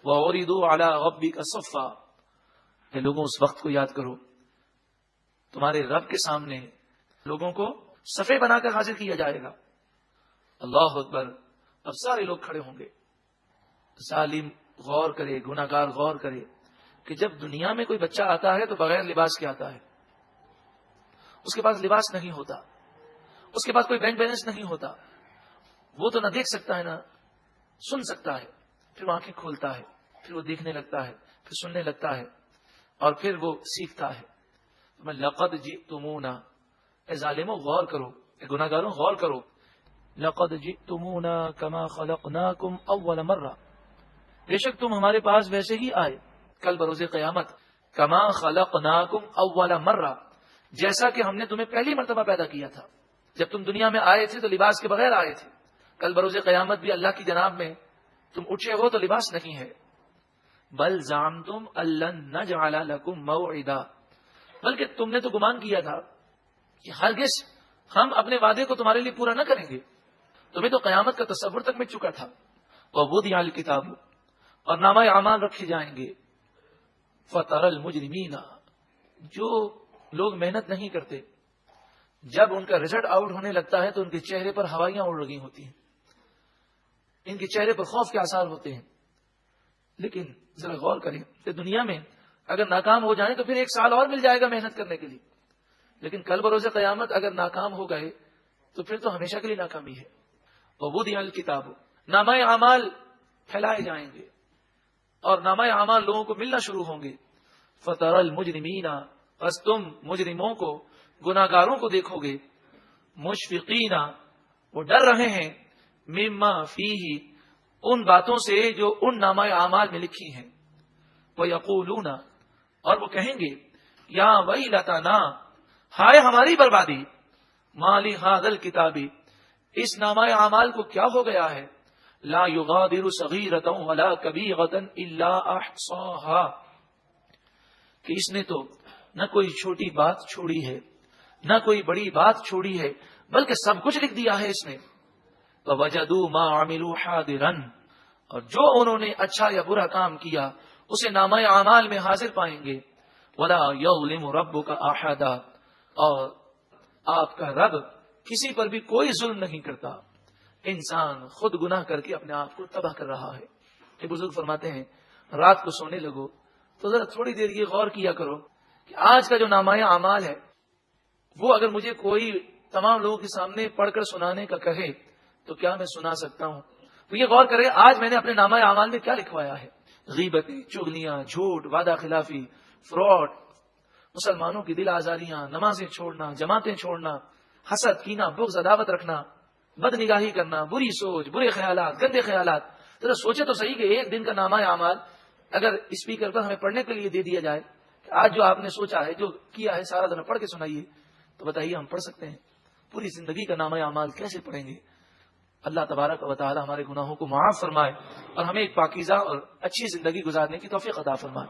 وَعُرِضُوا عَلَىٰ رَبِّكَ صَفًّا، کہ لوگوں اس وقت کو یاد کرو، تمہارے رب کے سامنے لوگوں کو صفے بنا کر حاضر کیا جائے گا. اللہ اکبر. اب سارے لوگ کھڑے ہوں گے. ظالم غور کرے، گناہگار غور کرے کہ جب دنیا میں کوئی بچہ آتا ہے تو بغیر لباس کے آتا ہے. اس کے پاس لباس نہیں ہوتا، اس کے پاس کوئی بینک بیلنس نہیں ہوتا، وہ تو نہ دیکھ سکتا ہے نہ سن سکتا ہے. پھر وہ آنکھیں کھولتا ہے، پھر وہ دیکھنے لگتا ہے، پھر سننے لگتا ہے، اور پھر وہ سیکھتا ہے. لقد جئتمونا، اے ظالموں غور کرو، اے گناہگاروں غور کرو. لقد جئتمونا کما خلقناکم اول مرہ، بے شک تم ہمارے پاس ویسے ہی آئے کل بروز قیامت. کما خلقناکم اول مرہ، جیسا کہ ہم نے تمہیں پہلی مرتبہ پیدا کیا تھا. جب تم دنیا میں آئے تھے تو لباس کے بغیر آئے تھے. کل بروز قیامت بھی اللہ کی جناب میں تم اٹھے ہو تو لباس نہیں ہے. بل زعمتم ان لن نجعل لکم موعدا، بلکہ تم نے تو گمان کیا تھا کہ ہرگز ہم اپنے وعدے کو تمہارے لیے پورا نہ کریں گے. تمہیں تو قیامت کا تصور تک مٹ چکا تھا. ووضع الکتاب، اور نامہ اعمال رکھے جائیں گے. فترى المجرمین، جو لوگ محنت نہیں کرتے جب ان کا رزلٹ آؤٹ ہونے لگتا ہے تو ان کے چہرے پر ہوائیاں اڑ رہی ہوتی ہیں، ان کے چہرے پر خوف کے آثار ہوتے ہیں. لیکن ذرا غور کریں کہ دنیا میں اگر ناکام ہو جائیں تو پھر 1 سال اور مل جائے گا محنت کرنے کے لیے، لیکن کل بروز قیامت اگر ناکام ہو گئے تو پھر تو ہمیشہ کے لیے ناکامی ہے. ووضع الکتاب، نامہ اعمال پھیلائے جائیں گے اور نامہ اعمال لوگوں کو ملنا شروع ہوں گے. فترى المجرمین، بس تم مجرموں کو، گناہگاروں کو دیکھو گے. مشفقین، وہ ڈر رہے ہیں. مما فیہ، ان باتوں سے جو ان نامہ اعمال میں لکھی ہیں. وَيَقُولُونَ، اور وہ کہیں گے یا ویلتنا، ہائے ہماری بربادی. ما لہذا الکتاب، اس نامہ اعمال کو کیا ہو گیا ہے. لا یغادر صغیرۃ ولا کبیرۃ الا احصاها، کہ اس نے تو نہ کوئی چھوٹی بات چھوڑی ہے نہ کوئی بڑی بات چھوڑی ہے، بلکہ سب کچھ لکھ دیا ہے اس نے. وَوَجَدُوا مَا عَمِلُوا حَاضِرًا، اور جو انہوں نے اچھا یا برا کام کیا اسے نامہ اعمال میں حاضر پائیں گے. وَلَا يَظْلِمُ رَبُّكَ أَحَدًا، اور آپ کا رب کسی پر بھی کوئی ظلم نہیں کرتا. انسان خود گناہ کر کے اپنے آپ کو تباہ کر رہا ہے. کہ بزرگ فرماتے ہیں رات کو سونے لگو تو ذرا تھوڑی دیر یہ غور کیا کرو کہ آج کا جو نامہ اعمال ہے وہ اگر مجھے کوئی تمام لوگوں کے سامنے پڑھ کر سنانے کا کہے تو کیا میں سنا سکتا ہوں. تو یہ غور کرے آج میں نے اپنے نامہ اعمال میں کیا لکھوایا ہے. غیبتیں، چغلیاں، جھوٹ، وعدہ خلافی، فراڈ، مسلمانوں کی دل آزاریاں، نمازیں چھوڑنا، جماعتیں چھوڑنا، حسد، کینہ، بغض، عداوت رکھنا، بد نگاہی کرنا، بری سوچ، برے خیالات، گندے خیالات. ذرا سوچے تو صحیح کہ ایک دن کا نامہ اعمال اگر اسپیکر پر ہمیں پڑھنے کے لیے دے دیا جائے کہ آج جو آپ نے سوچا ہے، جو کیا ہے، سارا ذرا پڑھ کے سنائیے، تو بتائیے ہم پڑھ سکتے ہیں؟ پوری زندگی کا نامہ اعمال کیسے پڑھیں گے؟ اللہ تبارک و تعالی ہمارے گناہوں کو معاف فرمائے اور ہمیں ایک پاکیزہ اور اچھی زندگی گزارنے کی توفیق عطا فرمائے.